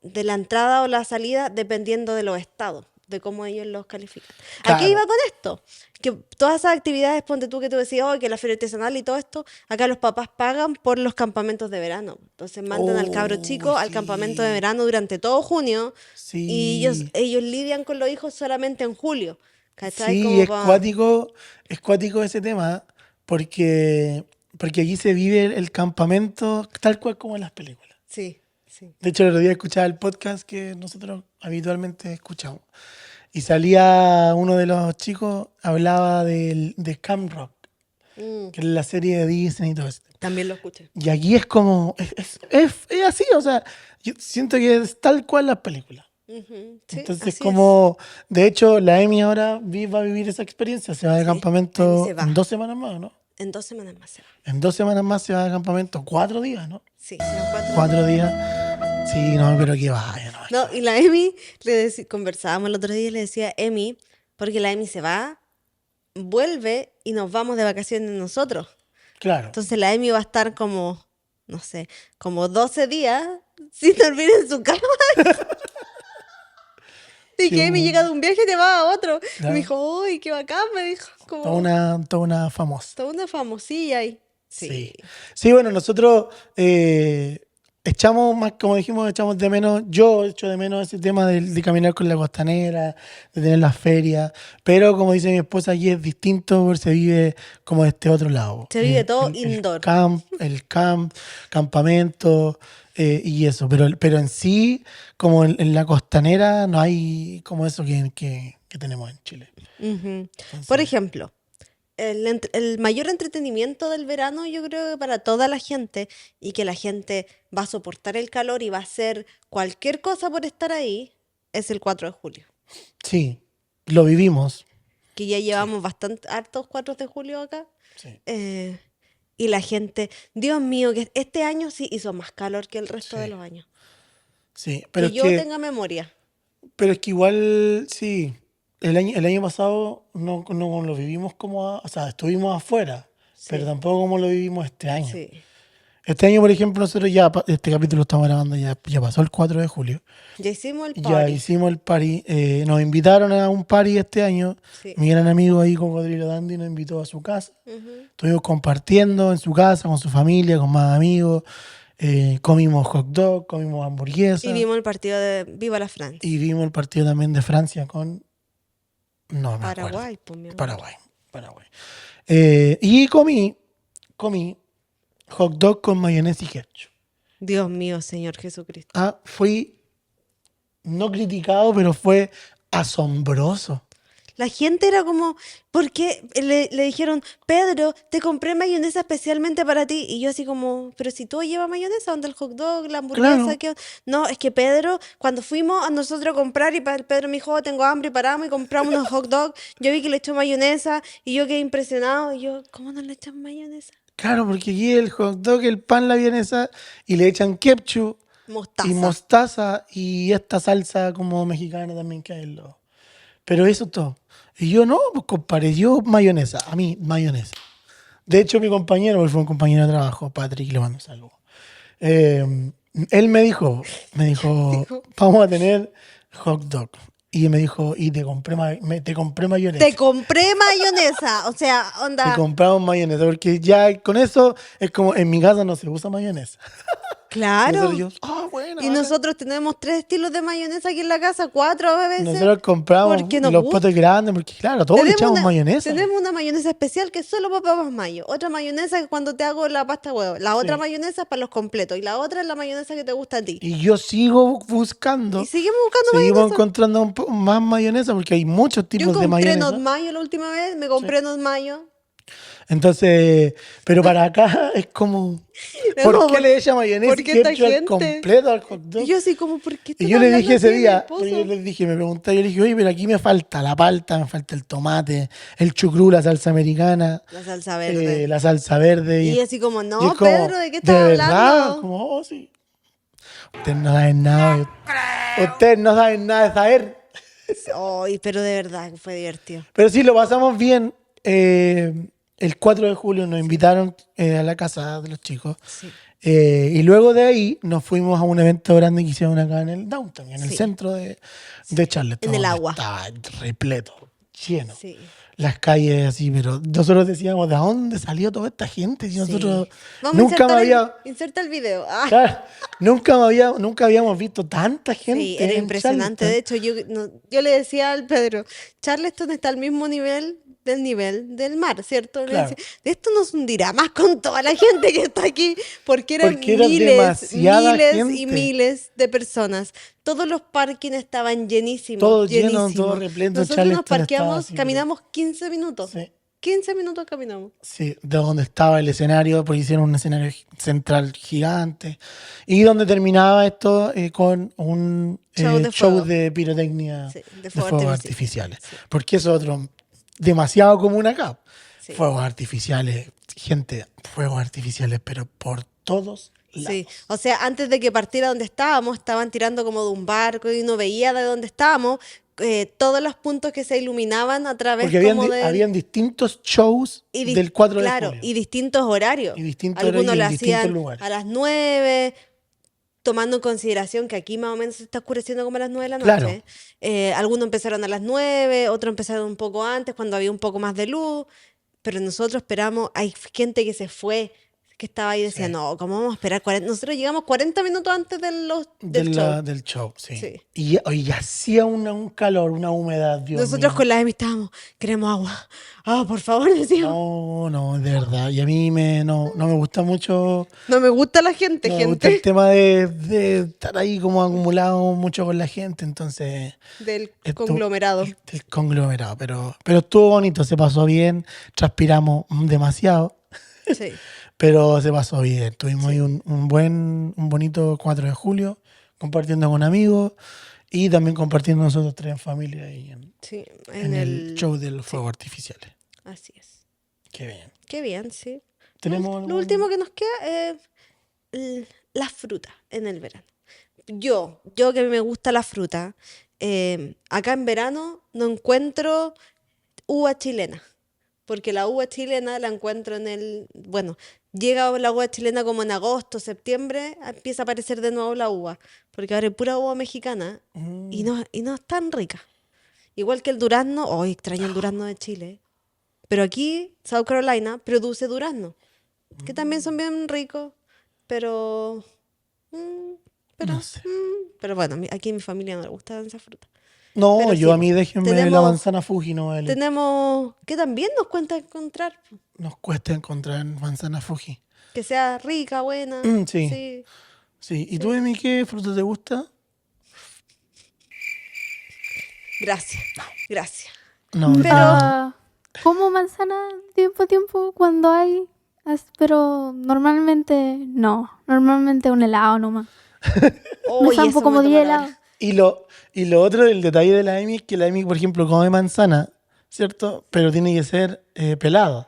de la entrada o la salida dependiendo de los estados, de cómo ellos los califican. ¿A qué Claro. iba con esto? Que todas esas actividades, ponte tú que tú decías, oh, que la feria artesanal y todo esto, acá los papás pagan por los campamentos de verano. Entonces mandan al cabro chico al campamento de Sí. verano durante todo junio y Sí. ellos lidian con los hijos solamente en julio. ¿Cachai? Sí, Como es cuático ese tema, porque allí se vive el campamento tal cual como en las películas. Sí, sí. De hecho, el otro día escuchaba el podcast que nosotros habitualmente escuchamos. Y salía uno de los chicos, hablaba de Camp Rock, Mm, que es la serie de Disney y todo eso. también lo escuché. Y aquí es como, es así, o sea, yo siento que es tal cual las películas. Ujú, sí, Entonces, así como, de hecho, la Emi ahora va a vivir esa experiencia, se va de Sí, Emi campamento se va. en 2 semanas más, ¿no? es. En 2 semanas más se va. En 2 semanas más se va de campamento, 4 días, ¿no? Sí, se van 4 días. 4 días. Sí, no, pero que vaya, no. No, y la Emi, conversábamos el otro día y le decía, Emi, porque la Emi se va, vuelve y nos vamos de vacaciones nosotros. Claro. Entonces la Emi va a estar como, no sé, como 12 días sin dormir en su cama. Y Sí, que Emi llega de un viaje y te va a otro. Y Claro. me dijo, uy, qué bacán, me dijo. Como Toda una famosa. toda una famosilla ahí. Sí. Sí, bueno, nosotros echamos más, como dijimos, echamos de menos, yo echo de menos ese tema de caminar con la costanera, de tener las ferias, pero como dice mi esposa, aquí es distinto porque se vive como de este otro lado. Se vive todo el indoor. Campamento y eso, pero en sí, como en la costanera, no hay como eso que tenemos en Chile. Ujú. Por ejemplo, el mayor entretenimiento del verano, yo creo que para toda la gente, y que la gente va a soportar el calor y va a hacer cualquier cosa por estar ahí, es el 4 de julio. Sí, lo vivimos. Que ya llevamos bastante hartos 4 de julio acá. Sí. Y la gente, Dios mío, que este año sí hizo más calor que el resto de Sí. los años. Sí, pero Que es yo que, tenga memoria. pero es que igual, sí, el año pasado no lo vivimos como, o sea, estuvimos afuera, pero Sí. tampoco como lo vivimos este año. Sí. Este año, por ejemplo, nosotros ya, este capítulo lo estamos grabando, ya pasó el 4 de julio, Ya hicimos el ya party. hicimos el party, nos invitaron a un party este año, Sí. mi gran amigo ahí, Cocodrilo Dandy, nos invitó a su casa, Ujú. estuvimos compartiendo en su casa, con su familia, con más amigos, comimos hot dog, comimos hamburguesa. Y vimos el partido de Viva la Francia. Y vimos el partido también de Francia con. No me acuerdo. Paraguay, pues, mi amor. Paraguay. Y comí hot dog con mayonesa y ketchup. Dios mío, Señor Jesucristo. Fui no criticado, pero fue asombroso. La gente era como, porque le dijeron, Pedro, te compré mayonesa especialmente para ti. Y yo así como, pero si todo lleva mayonesa, ¿dónde el hot dog, la hamburguesa? Claro. ¿Qué? No, es que Pedro, cuando fuimos a nosotros a comprar y el Pedro me dijo, "Oh, tengo hambre", y paramos y compramos unos hot dogs, yo vi que le echó mayonesa y yo quedé impresionado. Y yo, ¿cómo no le echan mayonesa? Claro, porque aquí el hot dog, el pan, la vienesa, y le echan ketchup Mostaza. y mostaza y esta salsa como mexicana también que hay en los. Pero eso todo. Y yo no, pues compadre, yo mayonesa, a mí mayonesa. De hecho, mi compañero, porque fue un compañero de trabajo, Patrick, le mando un saludo. Él me dijo, vamos a tener hot dog. Y me dijo, y te compré mayonesa. Te compré mayonesa. O sea, Te onda. compramos mayonesa, porque ya con eso es como, en mi casa no se usa mayonesa. Claro. Nosotros, bueno, Y bacán. nosotros tenemos 3 estilos de mayonesa aquí en la casa, 4 a veces. Nosotros compramos porque nos los gusta. potes grandes, porque claro, todos le echamos mayonesa. Tenemos una mayonesa especial que es solo para papas mayo. Otra mayonesa que cuando te hago la pasta de huevo. La otra mayonesa es para los completos. Y la otra es la mayonesa que te gusta a ti. Y yo sigo buscando. Y seguimos buscando Seguimos mayonesa. encontrando más mayonesa porque hay muchos Yo tipos de compré mayonesa. Not Mayo la última vez, me compré Not Mayo. Entonces, pero para acá es como, ¿por No, qué le echa mayonesa ¿por y qué esta ketchup al gente? completo al hot dog? Y yo así como, ¿por qué Y están yo le hablando dije ese así de mi día, esposo? porque yo les dije, me pregunté, yo le dije, oye, pero aquí me falta la palta, me falta el tomate, el chucrú, la salsa americana, La salsa verde. la salsa verde. Y así como, no, y es como, Pedro, ¿de qué estás verdad? hablando? Como, oh, sí. Ustedes no saben nada. Ustedes no saben nada de saber. Ay, pero de verdad que fue divertido. Pero sí, lo pasamos bien. el 4 de julio nos invitaron a la casa de los chicos. Sí. Y luego de ahí nos fuimos a un evento grande que hicieron acá en el downtown, en el Sí. centro de Charleston. En el donde agua. Estaba repleto, lleno. Sí. Las calles así, pero nosotros decíamos, ¿de dónde salió toda esta gente? Si nosotros Vamos a nunca me había... inserta el video. Ah. Claro, nunca habíamos visto tanta gente. Sí, era en impresionante. Charleston. De hecho, yo le decía al Pedro, Charleston está al mismo nivel del mar, ¿cierto? Le Claro. decía, esto nos hundirá más con toda la gente que está aquí, porque eran Porque era miles, demasiada miles y gente. miles de personas. Todos los parkings estaban llenísimos. Todo lleno, llenísimos. todo repleto. Nosotros nos Charleston estaba parqueamos, así, caminamos 15 minutos. Sí. 15 minutos caminamos. Sí, de donde estaba el escenario, porque hicieron un escenario central gigante. Y donde terminaba esto con un Show de show fuego. de pirotecnia, Sí, de de fuegos fuegos artificiales. artificiales. Porque eso es otro demasiado común acá. Sí. Fuegos artificiales, gente, fuegos artificiales, pero por todos lados. Sí, o sea, antes de que partiera donde estábamos, estaban tirando como de un barco y uno veía de dónde estábamos todos los puntos que se iluminaban a través Porque como de... habían distintos shows del 4 de claro, julio. y distintos horarios. Y distintos Algunos horarios lo y en distintos hacían lugares. a las 9, tomando en consideración que aquí más o menos se está oscureciendo como a las 9 de la Claro. noche. Algunos empezaron a las 9, otros empezaron un poco antes, cuando había un poco más de luz. Pero nosotros esperamos, hay gente que se fue, que estaba ahí y decía, Sí. no, ¿cómo vamos a esperar 40? Nosotros llegamos 40 minutos antes del show. Del show, sí. Sí. Y hacía un calor, una humedad, Dios Nosotros mío. con la Emi estábamos, queremos agua. Ah, por favor, decíamos. No, de verdad. Y a mí no me gusta mucho. No me gusta la gente, No me gusta el gente. tema de estar ahí como acumulado mucho con la gente. Entonces. Del esto- conglomerado. Del conglomerado. Pero estuvo bonito, se pasó bien. Transpiramos demasiado. Sí. Pero se pasó bien. Tuvimos ahí un bonito 4 de julio, compartiendo con amigos y también compartiendo nosotros tres en familia ahí Sí, en el show de los fuegos artificiales. Así es. Qué bien. Qué bien, sí. ¿Tenemos Lo algún- último que nos queda es la fruta en el verano. Yo que me gusta la fruta, acá en verano no encuentro uva chilena, porque la uva chilena la encuentro bueno, llega la uva chilena como en agosto, septiembre, empieza a aparecer de nuevo la uva, porque ahora hay pura uva mexicana y no es tan rica. Igual que el durazno, hoy extraño el durazno de Chile, pero aquí South Carolina produce durazno, que también son bien ricos, pero No sé. pero bueno, aquí en mi familia no le gusta esa fruta. No, Pero yo sí, a mí déjenme la tenemos- manzana Fuji, no vale. Tenemos que también nos cuenta encontrar, Nos cuesta encontrar manzana Fuji. que sea rica, buena. Sí. Sí. Sí. ¿Y tú, Emi, qué fruta te gusta? Gracias, gracias. No, Pero- Ah, como manzana tiempo a tiempo cuando hay, pero normalmente no. Normalmente un helado nomás. Uy, Me zampo eso como me 10 toma la helados. hora. Y lo otro del detalle de la Emi es que la Emi, por ejemplo, come manzana, ¿cierto? Pero tiene que ser pelada.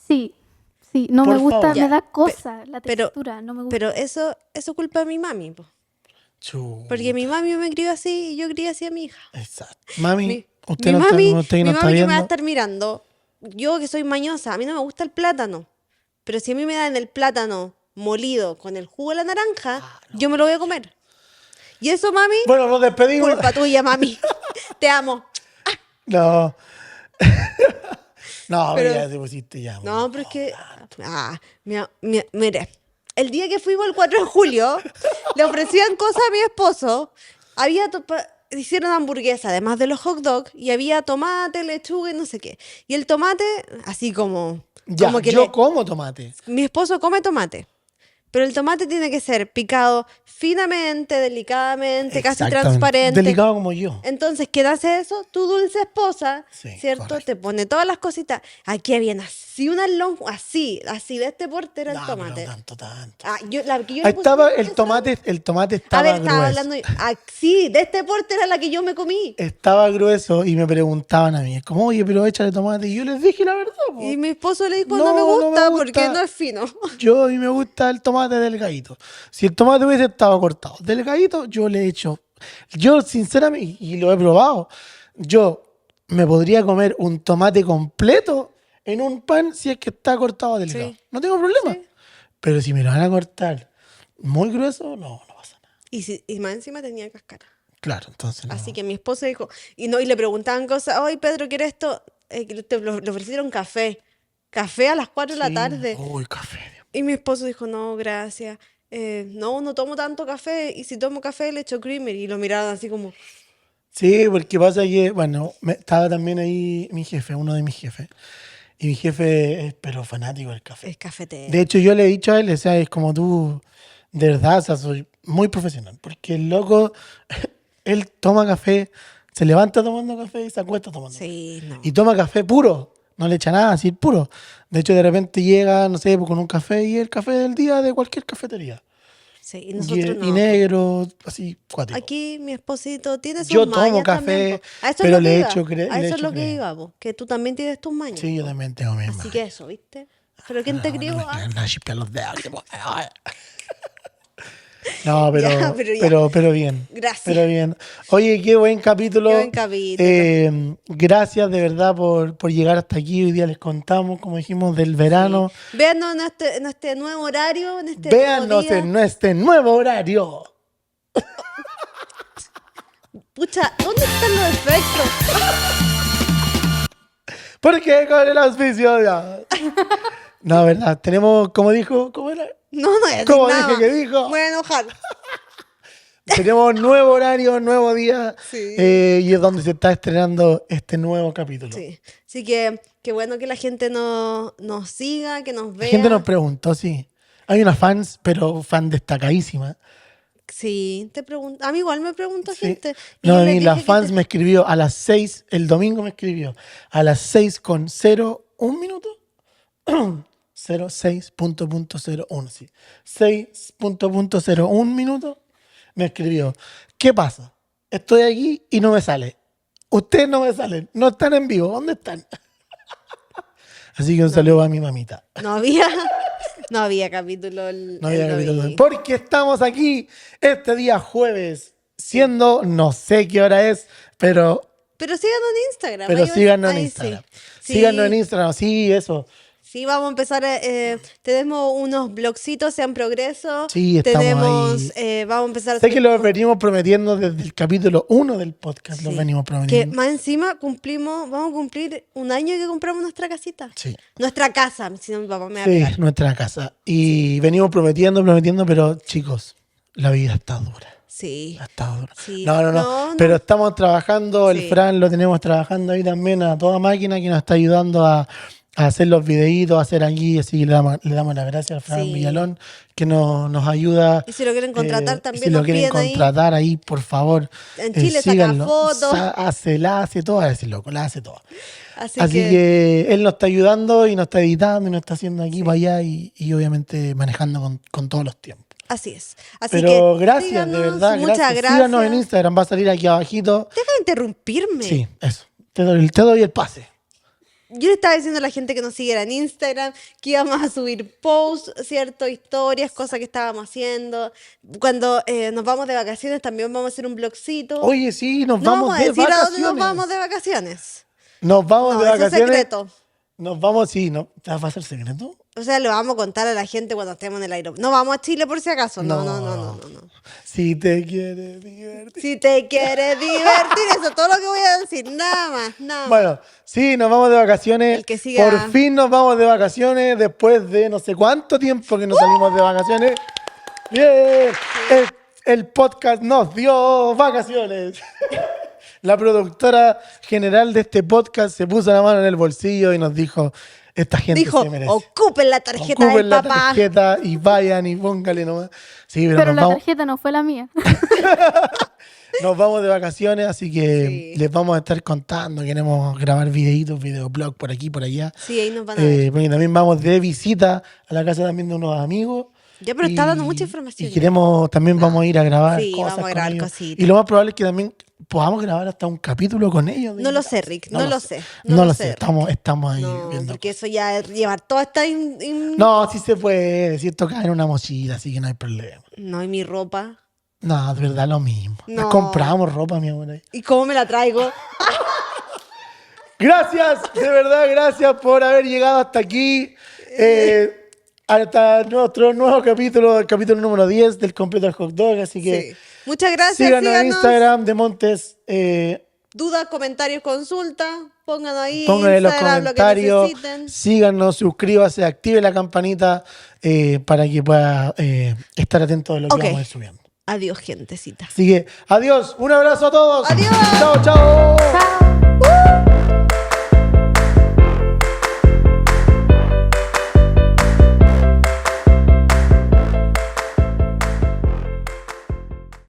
Sí, sí, no Por me gusta, favor. me Ya, da cosa la pero- textura, no me gusta. Pero eso es culpa de mi mami, po. Porque mi mami me crió así y yo crié así a mi hija. Exacto. Mami, Mi, usted mi no mami, está, usted que mi no está mami que me va a viendo. estar mirando, yo que soy mañosa, a mí no me gusta el plátano. Pero si a mí me dan el plátano molido con el jugo de la naranja, yo me lo voy a comer. Y eso, mami, Bueno, nos despedimos. culpa tuya, mami. Te amo. No. No, Pero- ya te pusiste ya. No, pero es que. Mire, el día que fuimos el 4 de julio, le ofrecían cosas a mi esposo. Hicieron hamburguesa, además de los hot dogs, y había tomate, lechuga y no sé qué. Y el tomate, así como. Ya, como que yo le- como tomate. mi esposo come tomate. Pero el tomate tiene que ser picado finamente, delicadamente, casi Exactamente. transparente. Delicado como yo. Entonces, ¿qué hace eso? Tu dulce esposa, Sí, ¿cierto? correcto. Te pone todas las cositas. Aquí habían así una así de este porte era No, el pero tomate. tanto. Ah, la que yo Ahí le puse estaba esa- el tomate A estaba ver, estaba grueso. hablando. Sí, de este porte era la que yo me comí. Estaba grueso y me preguntaban a mí, es como, oye, pero échale tomate. Y yo les dije la verdad, po. Y mi esposo le dijo, No, no, me no me gusta gusta. porque no es fino. Yo a mí me gusta el tomate delgadito. Si el tomate hubiese estado cortado delgadito, yo le echo. Yo, sinceramente, y lo he probado, yo me podría comer un tomate completo en un pan si es que está cortado delgado. Sí. No tengo problema. Sí. Pero si me lo van a cortar muy grueso, no pasa nada. Y más encima tenía cáscara. Claro, entonces no. Así que mi esposo dijo, y le preguntaban cosas, oye Pedro, ¿quieres esto? Le ofrecieron café. Café a las 4 de la Sí. tarde. Uy, café. Dios. Y mi esposo dijo, no, gracias. No tomo tanto café. Y si tomo café le echo creamer. Y lo miraron así como, Sí, porque pasa que, bueno, estaba también ahí mi jefe, uno de mis jefes. Y mi jefe es pero fanático del café. es cafetero. De hecho, yo le he dicho a él, o sea, es como tú, de verdad, o sea, soy muy profesional. Porque el loco, él toma café, se levanta tomando café y se acuesta tomando café. Sí, no. Y toma café puro, no le echa nada, así puro. De hecho, de repente llega, no sé, pues, con un café y el café del día de cualquier cafetería. Sí, y Y, nosotros no. y negro, así, cuático. Aquí mi esposito tiene sus Yo tomo mañas café, también, po. A eso pero es lo le que echo iba. cre- A le eso es echo lo que crema. iba, po, que tú también tienes tus mañas. Sí, yo po. también tengo mi Así madre. que eso, ¿viste? ¿Pero quién te crió? No, Ah, me chispean los dedos. No, Ya, pero ya. pero bien. Gracias. Pero bien. Oye, qué buen capítulo. Qué buen capítulo. Gracias de verdad por llegar hasta aquí. Hoy día les contamos, como dijimos, del verano. Véanos en este nuevo horario, en este Véanos nuevo día. en nuestro nuevo horario. Pucha, ¿dónde están los efectos? Porque con el auspicio de... No, verdad. Tenemos, como dijo, ¿cómo era? No voy a decir ¿Cómo nada. dije que dijo? Me voy a enojar. Tenemos nuevo horario, nuevo día. Sí. Y es donde se está estrenando este nuevo capítulo. Sí. Así que qué bueno que la gente nos siga, que nos La vea. gente nos preguntó, sí. Hay una fans, pero fan destacadísima. Sí, te pregunto. A mí igual me preguntó Sí. gente. Y No, yo a les mí la dije que fans me escribió a las 6, el domingo me escribió, a las 6:01 minuto. 06.01, sí. 6.01 minutos me escribió. ¿Qué pasa? Estoy aquí y no me sale. Ustedes no me salen. No están en vivo. ¿Dónde están? Así que un saludo a mi mamita. no había, no había capítulo No había el capítulo. domingo. Porque estamos aquí este día jueves, siendo, no sé qué hora es, pero Pero síganos en Instagram. Pero ahí síganos en ahí Instagram. Sí. Síganos en Instagram, sí, eso. Sí, vamos a empezar. Tenemos unos blogcitos, sean progreso. Sí, estamos ahí. Vamos a empezar a Sé hacer que lo como- venimos prometiendo desde el capítulo 1 del podcast, lo Sí. venimos Que prometiendo. más encima vamos a cumplir un año que compramos nuestra casita. Sí. Nuestra casa, si no mi papá me va a Sí, pegar. nuestra casa. Y venimos prometiendo, pero chicos, la vida está dura. Sí. Ha estado dura. Sí. No. No. Pero estamos trabajando, el Sí. Fran lo tenemos trabajando ahí también a toda máquina que nos está ayudando a hacer los videitos, a hacer allí, así que le damos las gracias al Fran Sí. Villalón, que nos ayuda. Y si lo quieren contratar y también si lo nos quieren piden ahí. contratar ahí, por favor. En Chile saca síganlo. fotos. La hace toda, ese loco, la hace toda. Así, Así que él nos está ayudando y nos está editando y nos está haciendo aquí para allá y obviamente manejando con todos los tiempos. así es. Así Pero que gracias, síganos, de verdad, muchas gracias. Síganos en gracias. Instagram, va a salir aquí abajito. Deja de interrumpirme. Sí, eso. Te doy el pase. Yo le estaba diciendo a la gente que nos siguiera en Instagram, que íbamos a subir posts, ¿cierto? Historias, cosas que estábamos haciendo. Cuando nos vamos de vacaciones también vamos a hacer un blogcito. Oye, sí, nos no vamos vamos a de decir a dónde nos vacaciones. vamos de vacaciones. Nos vamos No, de eso es vacaciones. secreto. Nos vamos, sí, ¿no? ¿Te va a ser secreto? O sea, lo vamos a contar a la gente cuando estemos en el aeropuerto. No vamos a Chile por si acaso. No. Si te quieres divertir. Si te quieres divertir, eso es todo lo que voy a decir. Nada más, nada más. Bueno, sí, nos vamos de vacaciones. El que siga- Por fin nos vamos de vacaciones después de no sé cuánto tiempo que nos salimos de vacaciones. Bien, el podcast nos dio vacaciones. La productora general de este podcast se puso la mano en el bolsillo y nos dijo, esta gente Dijo, se merece. ocupen la tarjeta Ocupen del la papá. tarjeta y vayan y póngale nomás. Sí, pero, Pero nos, la vamos, tarjeta no fue la mía. nos vamos de vacaciones, así que Sí. les vamos a estar contando. Queremos grabar videitos, videoblog por aquí, por allá. Sí, ahí nos van a ver. Porque también vamos de visita a la casa también de unos amigos. Ya, pero está dando mucha información Y ya. queremos, también vamos a ir a grabar Sí, cosas vamos a con grabar ellos. cositas. Y lo más probable es que también podamos grabar hasta un capítulo con ellos. de No lo invitados. sé, Rick, no lo sé. No lo sé, estamos ahí No, viendo. porque eso ya es llevar toda esta... No, sí se puede, si esto cae en una mochila, así que no hay problema. No, y mi ropa. No, de verdad lo mismo. Nos No. compramos ropa, mi amor. Ahí. ¿Y cómo me la traigo? Gracias, de verdad, gracias por haber llegado hasta aquí. Hasta nuestro nuevo capítulo, el capítulo número 10 del Completo al Hot Dog. Así que Sí. Muchas gracias. síganos en Instagram de Montes. Dudas, comentarios, consultas, pónganlo ahí. Pónganle en los Instagram, lo que comentarios. necesiten. Síganos, suscríbase, active la campanita para que pueda estar atento de lo que Ok. vamos a ir subiendo. Adiós, gentecita. Así que, adiós, un abrazo a todos. Adiós. Chao, chao. Chao.